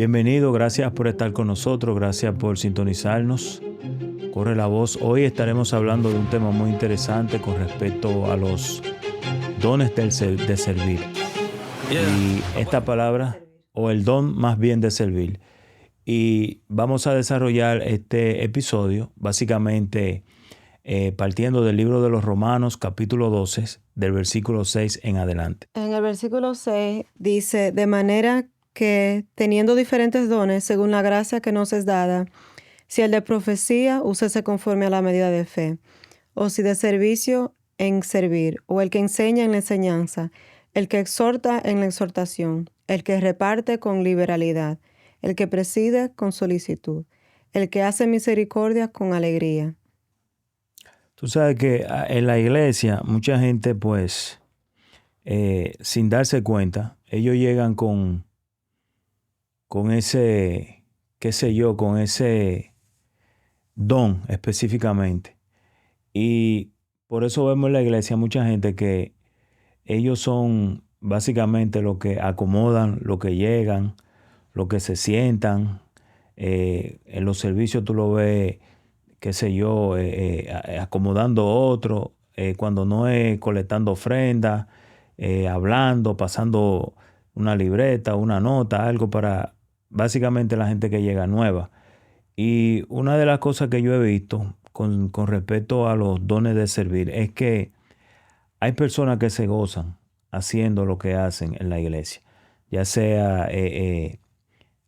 Bienvenido, gracias por estar con nosotros, gracias por sintonizarnos. Corre la voz. Hoy estaremos hablando de un tema muy interesante con respecto a los dones de servir. Y esta palabra, o el don más bien de servir. Y vamos a desarrollar este episodio básicamente partiendo del libro de los Romanos, capítulo 12, del versículo 6 en adelante. En el versículo 6 dice, de manera que teniendo diferentes dones según la gracia que nos es dada, si el de profecía, úsese conforme a la medida de fe, o si de servicio, en servir, o el que enseña en la enseñanza, el que exhorta en la exhortación, el que reparte con liberalidad, el que preside con solicitud, el que hace misericordia con alegría. Tú sabes que en la iglesia mucha gente pues sin darse cuenta, ellos llegan con ese, qué sé yo, con ese don específicamente. Y por eso vemos en la iglesia mucha gente que ellos son básicamente lo que acomodan, lo que llegan, lo que se sientan. En los servicios tú lo ves, qué sé yo, acomodando otro, cuando no es colectando ofrendas, hablando, pasando una libreta, una nota, algo para básicamente la gente que llega nueva. Y una de las cosas que yo he visto con respecto a los dones de servir es que hay personas que se gozan haciendo lo que hacen en la iglesia, ya sea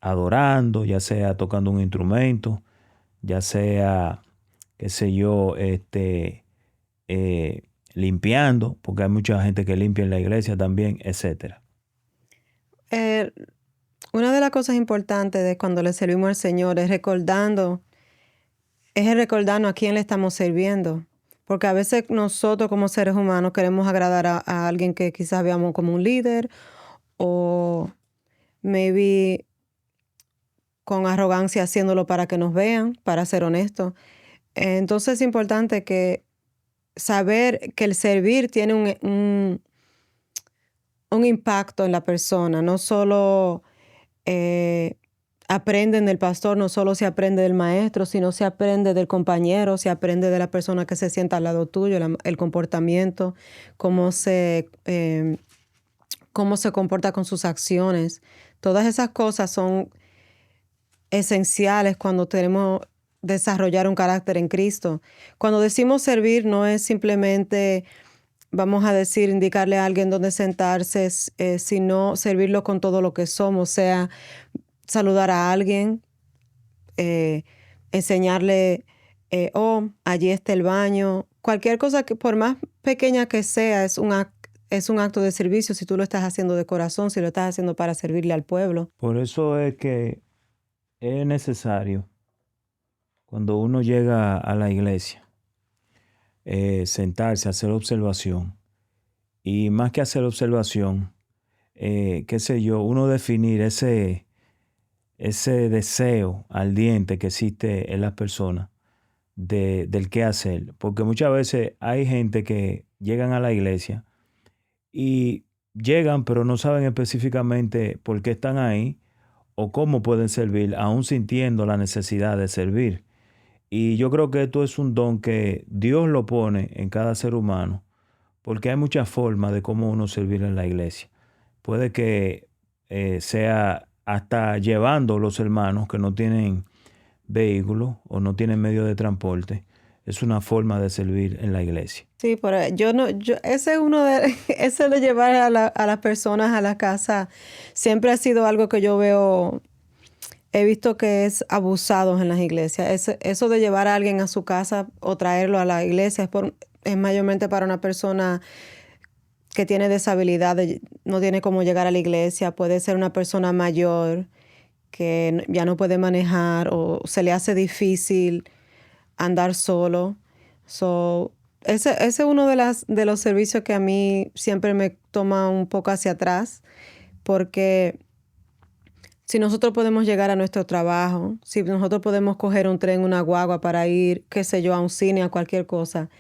adorando, ya sea tocando un instrumento, ya sea, qué sé yo, limpiando, porque hay mucha gente que limpia en la iglesia también, etcétera. Eh, una de las cosas importantes de cuando le servimos al Señor es recordarnos a quién le estamos sirviendo. Porque a veces nosotros como seres humanos queremos agradar a alguien que quizás veamos como un líder o maybe con arrogancia haciéndolo para que nos vean, para ser honestos. Entonces es importante que saber que el servir tiene un impacto en la persona. No solo aprenden del pastor, no solo se aprende del maestro, sino se aprende del compañero, se aprende de la persona que se sienta al lado tuyo, el comportamiento, cómo se comporta con sus acciones. Todas esas cosas son esenciales cuando queremos desarrollar un carácter en Cristo. Cuando decimos servir, no es simplemente, vamos a decir, indicarle a alguien dónde sentarse, sino servirlo con todo lo que somos, sea saludar a alguien, enseñarle, allí está el baño. Cualquier cosa que por más pequeña que sea, es un acto de servicio si tú lo estás haciendo de corazón, si lo estás haciendo para servirle al pueblo. Por eso es que es necesario, cuando uno llega a la iglesia, sentarse, hacer observación. Y más que hacer observación, qué sé yo, uno definir ese deseo ardiente que existe en las personas del qué hacer. Porque muchas veces hay gente que llegan a la iglesia y llegan pero no saben específicamente por qué están ahí o cómo pueden servir, aún sintiendo la necesidad de servir. Y yo creo que esto es un don que Dios lo pone en cada ser humano, porque hay muchas formas de cómo uno servir en la iglesia. Puede que sea hasta llevando los hermanos que no tienen vehículo o no tienen medio de transporte. Es una forma de servir en la iglesia. Sí, pero ese es ese de llevar a las personas a la casa siempre ha sido algo que yo veo, he visto que es abusado en las iglesias. Eso de llevar a alguien a su casa o traerlo a la iglesia es mayormente para una persona que tiene deshabilidad, no tiene cómo llegar a la iglesia. Puede ser una persona mayor que ya no puede manejar o se le hace difícil andar solo. Ese es uno de los servicios que a mí siempre me toma un poco hacia atrás, porque si nosotros podemos llegar a nuestro trabajo, si nosotros podemos coger un tren, una guagua para ir, qué sé yo, a un cine, a cualquier cosa,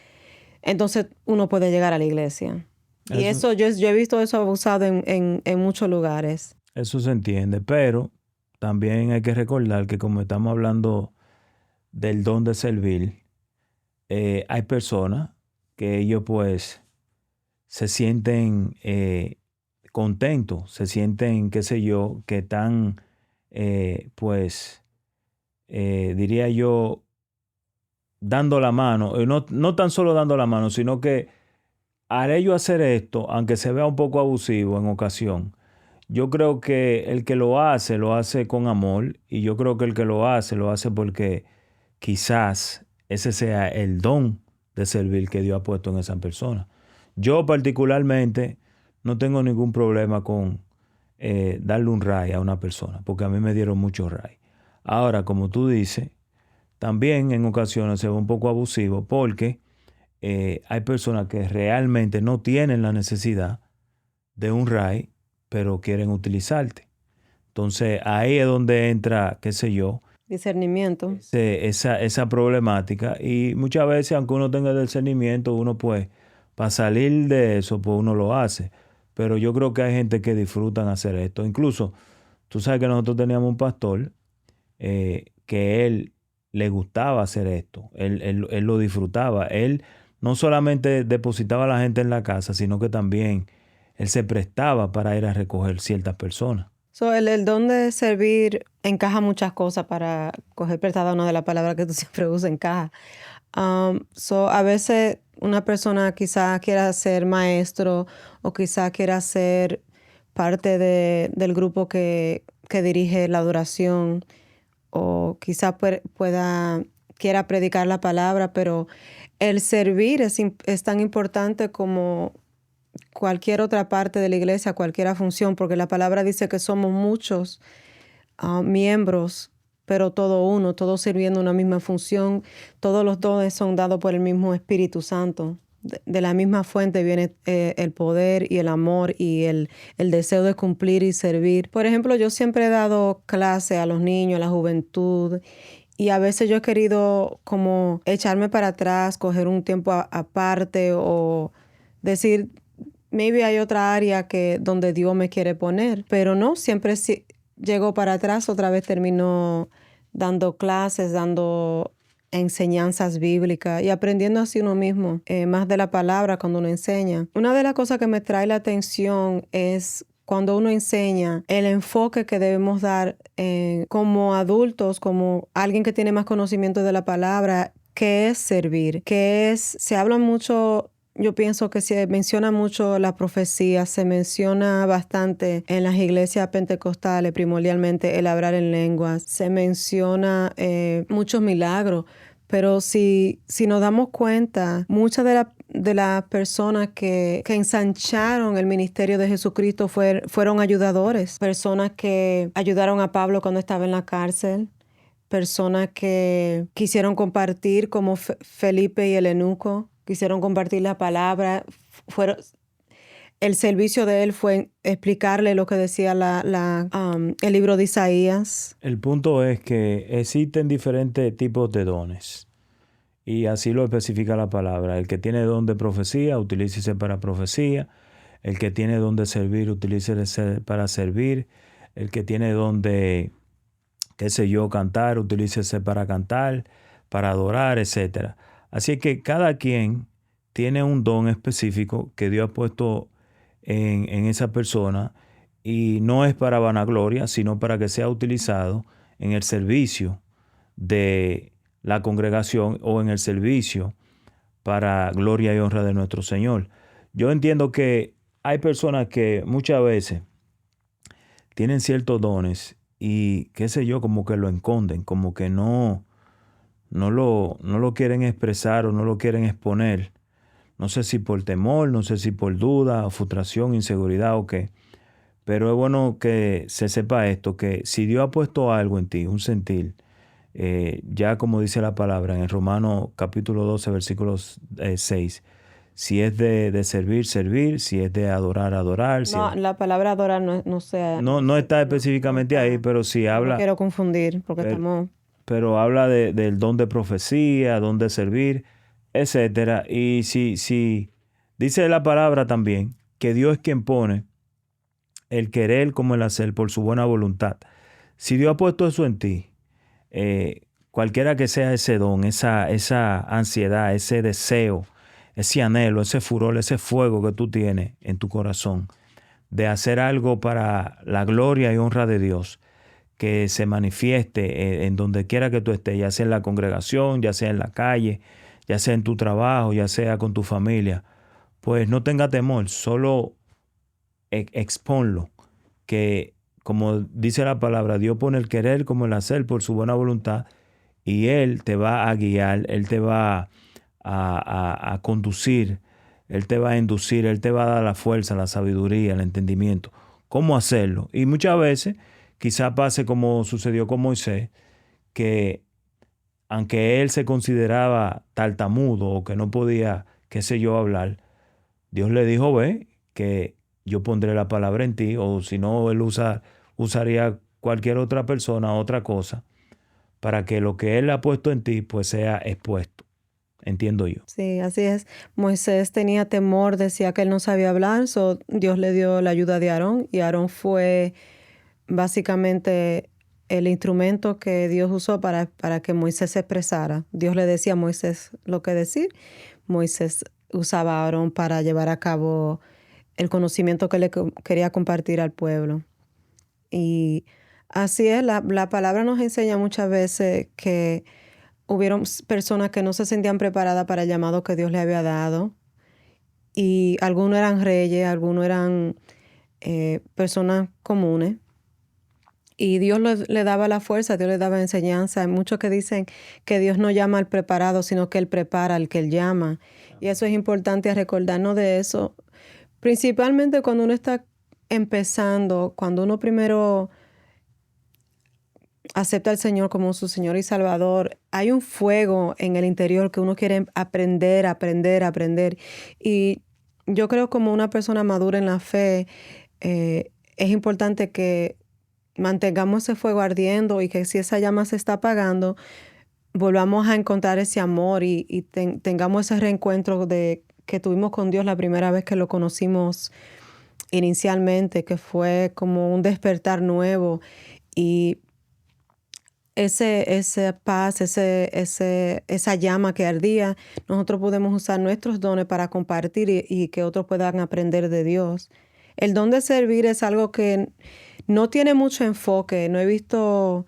entonces uno puede llegar a la iglesia. Y Eso, yo he visto eso abusado en muchos lugares. eso se entiende, pero también hay que recordar que como estamos hablando del don de servir, hay personas que ellos pues se sienten contentos, se sienten, qué sé yo, que están pues diría yo, dando la mano, no tan solo dando la mano, sino que al ello hacer esto, aunque se vea un poco abusivo en ocasión, yo creo que el que lo hace con amor, y yo creo que el que lo hace porque quizás ese sea el don de servir que Dios ha puesto en esa persona. Yo particularmente no tengo ningún problema con darle un ray a una persona, porque a mí me dieron muchos ray. Ahora, como tú dices, también en ocasiones se ve un poco abusivo porque hay personas que realmente no tienen la necesidad de un RAI, pero quieren utilizarte. Entonces ahí es donde entra, qué sé yo, Discernimiento. esa problemática. Y muchas veces, aunque uno tenga discernimiento, uno pues, para salir de eso, pues uno lo hace. Pero yo creo que hay gente que disfrutan hacer esto. Incluso, tú sabes que nosotros teníamos un pastor que él le gustaba hacer esto, él lo disfrutaba, él no solamente depositaba a la gente en la casa, sino que también él se prestaba para ir a recoger ciertas personas. So, el don de servir encaja muchas cosas para coger prestada una de las palabras que tú siempre usas, encaja. So, a veces una persona quizá quiera ser maestro o quizá quiera ser parte del grupo que dirige la adoración o quizá quiera predicar la palabra, pero el servir es tan importante como cualquier otra parte de la iglesia, cualquier función, porque la palabra dice que somos muchos miembros, pero todo uno, todos sirviendo una misma función. Todos los dones son dados por el mismo Espíritu Santo. De la misma fuente viene el poder y el amor y el deseo de cumplir y servir. Por ejemplo, yo siempre he dado clase a los niños, a la juventud, y a veces yo he querido como echarme para atrás, coger un tiempo aparte o decir, maybe hay otra área donde Dios me quiere poner, pero no, siempre llego para atrás, otra vez termino dando clases, dando enseñanzas bíblicas y aprendiendo así uno mismo, más de la palabra cuando uno enseña. Una de las cosas que me trae la atención es cuando uno enseña, el enfoque que debemos dar como adultos, como alguien que tiene más conocimiento de la palabra, que es servir, se habla mucho. Yo pienso que se menciona mucho la profecía, se menciona bastante en las iglesias pentecostales, primordialmente el hablar en lenguas, se menciona muchos milagros, pero si nos damos cuenta, muchas de las personas que ensancharon el ministerio de Jesucristo fueron ayudadores, personas que ayudaron a Pablo cuando estaba en la cárcel, personas que quisieron compartir como Felipe y el eunuco, quisieron compartir la palabra. El servicio de él fue explicarle lo que decía el libro de Isaías. El punto es que existen diferentes tipos de dones. Y así lo especifica la palabra. El que tiene don de profecía, utilícese para profecía. El que tiene don de servir, utilícese para servir. El que tiene don de, qué sé yo, cantar, utilícese para cantar, para adorar, etc. Así que cada quien tiene un don específico que Dios ha puesto en esa persona y no es para vanagloria, sino para que sea utilizado en el servicio de la congregación o en el servicio para gloria y honra de nuestro Señor. Yo entiendo que hay personas que muchas veces tienen ciertos dones y qué sé yo, como que lo esconden, como que no lo quieren expresar o no lo quieren exponer. No sé si por temor, no sé si por duda, frustración, inseguridad o qué. Pero es bueno que se sepa esto, que si Dios ha puesto algo en ti, un sentir, ya como dice la palabra en Romanos capítulo 12, versículos 6, si es de servir, servir, si es de adorar, adorar. No, la palabra adorar No está específicamente ahí, pero sí no habla, quiero confundir porque pero, estamos... pero habla del don de profecía, don de servir, etcétera. Y si dice la palabra también que Dios es quien pone el querer como el hacer por su buena voluntad. Si Dios ha puesto eso en ti, cualquiera que sea ese don, esa ansiedad, ese deseo, ese anhelo, ese furor, ese fuego que tú tienes en tu corazón de hacer algo para la gloria y honra de Dios, que se manifieste en donde quiera que tú estés, ya sea en la congregación, ya sea en la calle, ya sea en tu trabajo, ya sea con tu familia, pues no tenga temor, solo exponlo, que como dice la palabra, Dios pone el querer como el hacer por su buena voluntad y Él te va a guiar, Él te va a conducir, Él te va a inducir, Él te va a dar la fuerza, la sabiduría, el entendimiento, cómo hacerlo. Y muchas veces quizás pase como sucedió con Moisés, que aunque él se consideraba tartamudo o que no podía, qué sé yo, hablar, Dios le dijo, ve, que yo pondré la palabra en ti, o si no, él usaría cualquier otra persona, otra cosa, para que lo que él ha puesto en ti, pues sea expuesto. Entiendo yo. Sí, así es. Moisés tenía temor, decía que él no sabía hablar, so Dios le dio la ayuda de Aarón y Aarón fue básicamente el instrumento que Dios usó para que Moisés se expresara. Dios le decía a Moisés lo que decir. Moisés usaba a Aarón para llevar a cabo el conocimiento que quería compartir al pueblo. Y así es, la palabra nos enseña muchas veces que hubieron personas que no se sentían preparadas para el llamado que Dios le había dado. Y algunos eran reyes, algunos eran personas comunes. Y Dios le daba la fuerza, Dios le daba enseñanza. Hay muchos que dicen que Dios no llama al preparado, sino que Él prepara al que Él llama. Y eso es importante recordarnos de eso. Principalmente cuando uno está empezando, cuando uno primero acepta al Señor como su Señor y Salvador, hay un fuego en el interior que uno quiere aprender, aprender, aprender. Y yo creo como una persona madura en la fe, es importante que mantengamos ese fuego ardiendo y que si esa llama se está apagando, volvamos a encontrar ese amor y tengamos ese reencuentro que tuvimos con Dios la primera vez que lo conocimos inicialmente, que fue como un despertar nuevo. Y esa paz, esa llama que ardía, nosotros podemos usar nuestros dones para compartir y que otros puedan aprender de Dios. El don de servir es algo que no tiene mucho enfoque. No he visto,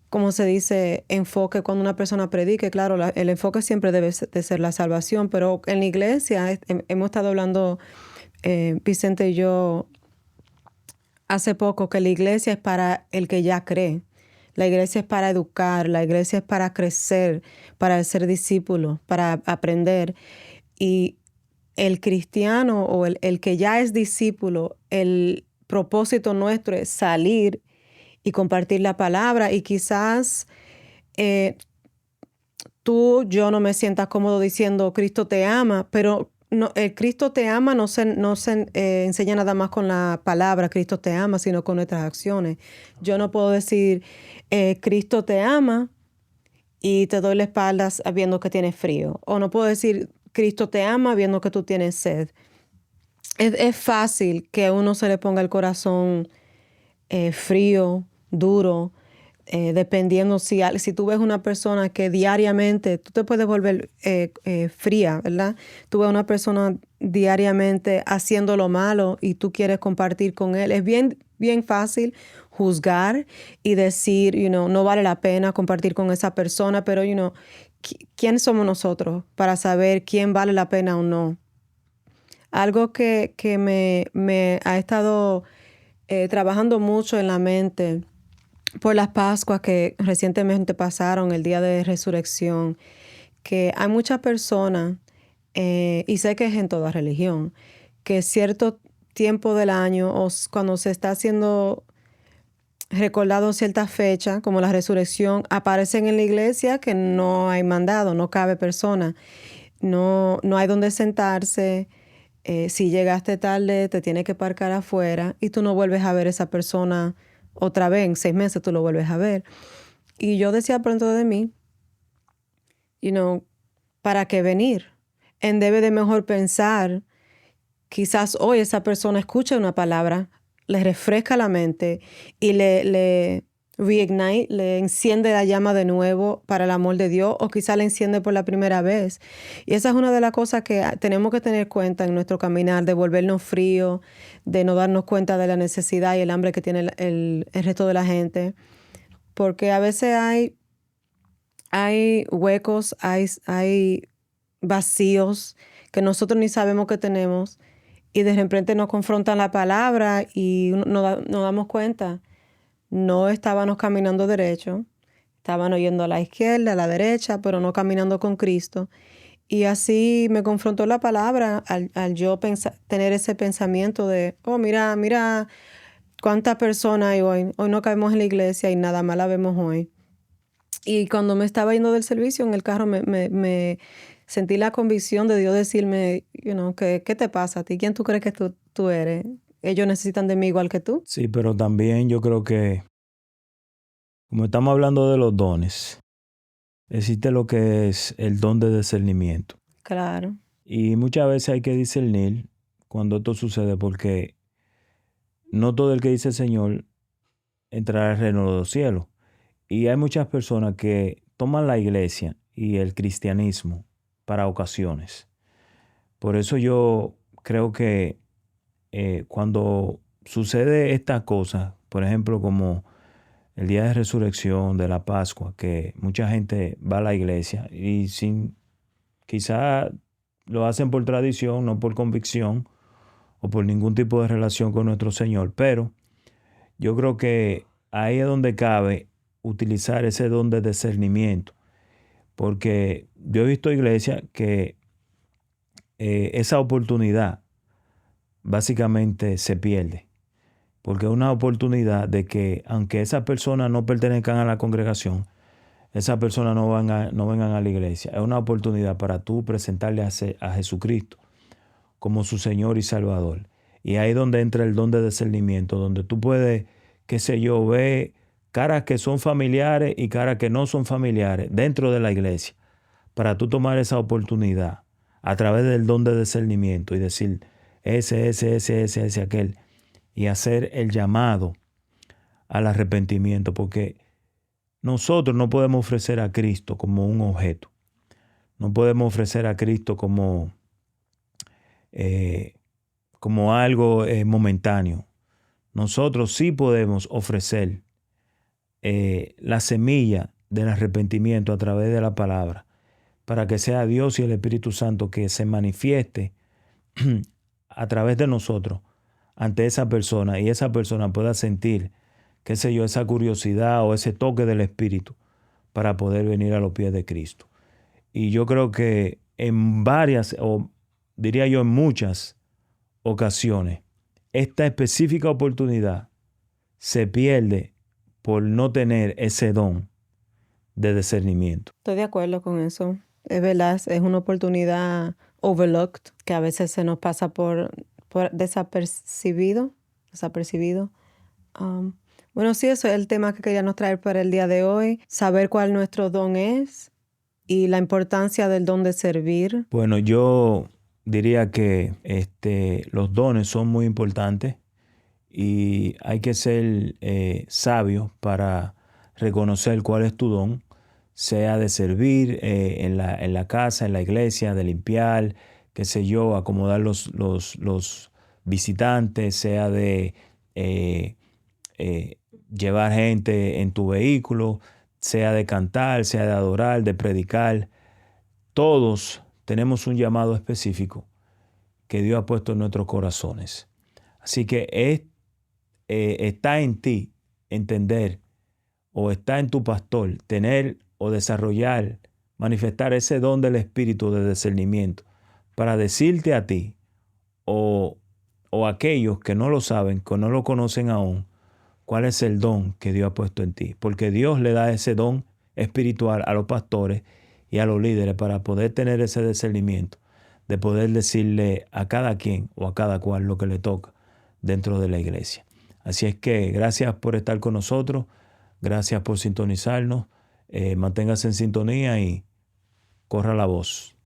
como se dice, enfoque cuando una persona predique. Claro, el enfoque siempre debe de ser la salvación, pero en la iglesia hemos estado hablando, Vicente y yo, hace poco, que la iglesia es para el que ya cree. La iglesia es para educar, la iglesia es para crecer, para ser discípulo, para aprender. Y el cristiano o el que ya es discípulo, el propósito nuestro es salir y compartir la palabra. Y quizás yo no me sientas cómodo diciendo Cristo te ama, pero no, el Cristo te ama no se enseña nada más con la palabra Cristo te ama, sino con nuestras acciones. Yo no puedo decir Cristo te ama y te doy la espalda viendo que tienes frío. O no puedo decir Cristo te ama viendo que tú tienes sed. Es fácil que a uno se le ponga el corazón frío, duro, dependiendo si tú ves una persona que diariamente, tú te puedes volver fría, ¿verdad? Tú ves una persona diariamente haciendo lo malo y tú quieres compartir con él. Es bien, bien fácil juzgar y decir, no vale la pena compartir con esa persona, pero, ¿quién somos nosotros para saber quién vale la pena o no? Algo que me ha estado trabajando mucho en la mente por las Pascuas que recientemente pasaron, el día de resurrección, que hay muchas personas, y sé que es en toda religión, que cierto tiempo del año o cuando se está haciendo recordado cierta fecha, como la resurrección, aparecen en la iglesia que no hay mandado, no cabe persona, no hay donde sentarse. Si llegaste tarde, te tienes que parcar afuera y tú no vuelves a ver a esa persona otra vez. En 6 meses tú lo vuelves a ver. Y yo decía pronto de mí, ¿para qué venir? En debe de mejor pensar, quizás hoy esa persona escucha una palabra, le refresca la mente y le reignite, le enciende la llama de nuevo para el amor de Dios, o quizá le enciende por la primera vez. Y esa es una de las cosas que tenemos que tener cuenta en nuestro caminar, de volvernos fríos, de no darnos cuenta de la necesidad y el hambre que tiene el resto de la gente. Porque a veces hay huecos, hay vacíos que nosotros ni sabemos que tenemos, y de repente nos confrontan la palabra y nos damos cuenta. No estábamos caminando derecho, estaban yendo a la izquierda, a la derecha, pero no caminando con Cristo. Y así me confrontó la palabra al yo tener ese pensamiento de, oh, mira cuántas personas hay hoy. Hoy no caemos en la iglesia y nada más la vemos hoy. Y cuando me estaba yendo del servicio en el carro, me sentí la convicción de Dios decirme, ¿qué te pasa a ti? ¿Quién tú crees que tú eres? Ellos necesitan de mí igual que tú. Sí, pero también yo creo que, como estamos hablando de los dones, existe lo que es el don de discernimiento. Claro. Y muchas veces hay que discernir cuando esto sucede, porque no todo el que dice Señor entrará al reino de los cielos. Y hay muchas personas que toman la iglesia y el cristianismo para ocasiones. Por eso yo creo que cuando sucede estas cosas, por ejemplo, como el día de resurrección, de la Pascua, que mucha gente va a la iglesia y quizá lo hacen por tradición, no por convicción o por ningún tipo de relación con nuestro Señor, pero yo creo que ahí es donde cabe utilizar ese don de discernimiento, porque yo he visto iglesias que esa oportunidad básicamente se pierde, porque es una oportunidad de que aunque esas personas no pertenezcan a la congregación, esas personas no vengan a la iglesia. Es una oportunidad para tú presentarle a Jesucristo como su Señor y Salvador. Y ahí es donde entra el don de discernimiento, donde tú puedes, qué sé yo, ver caras que son familiares y caras que no son familiares dentro de la iglesia, para tú tomar esa oportunidad a través del don de discernimiento y decir, ese, aquel, y hacer el llamado al arrepentimiento, porque nosotros no podemos ofrecer a Cristo como un objeto. No podemos ofrecer a Cristo como algo momentáneo. Nosotros sí podemos ofrecer la semilla del arrepentimiento a través de la palabra, para que sea Dios y el Espíritu Santo que se manifieste a través de nosotros ante esa persona, y esa persona pueda sentir, qué sé yo, esa curiosidad o ese toque del Espíritu para poder venir a los pies de Cristo. Y yo creo que en varias, o diría yo en muchas ocasiones, esta específica oportunidad se pierde por no tener ese don de discernimiento. Estoy de acuerdo con eso. Es verdad, es una oportunidad overlooked que a veces se nos pasa por desapercibido. Bueno, sí, eso es el tema que queríamos traer para el día de hoy. Saber cuál nuestro don es y la importancia del don de servir. Bueno, yo diría que los dones son muy importantes y hay que ser sabio para reconocer cuál es tu don, sea de servir en la casa, en la iglesia, de limpiar, qué sé yo, acomodar los visitantes, sea de llevar gente en tu vehículo, sea de cantar, sea de adorar, de predicar. Todos tenemos un llamado específico que Dios ha puesto en nuestros corazones. Así que está en ti entender, o está en tu pastor tener o desarrollar, manifestar ese don del Espíritu de discernimiento para decirte a ti o a aquellos que no lo saben, que no lo conocen aún, cuál es el don que Dios ha puesto en ti. Porque Dios le da ese don espiritual a los pastores y a los líderes para poder tener ese discernimiento, de poder decirle a cada quien o a cada cual lo que le toca dentro de la iglesia. Así es que gracias por estar con nosotros, gracias por sintonizarnos, manténgase en sintonía y corra la voz.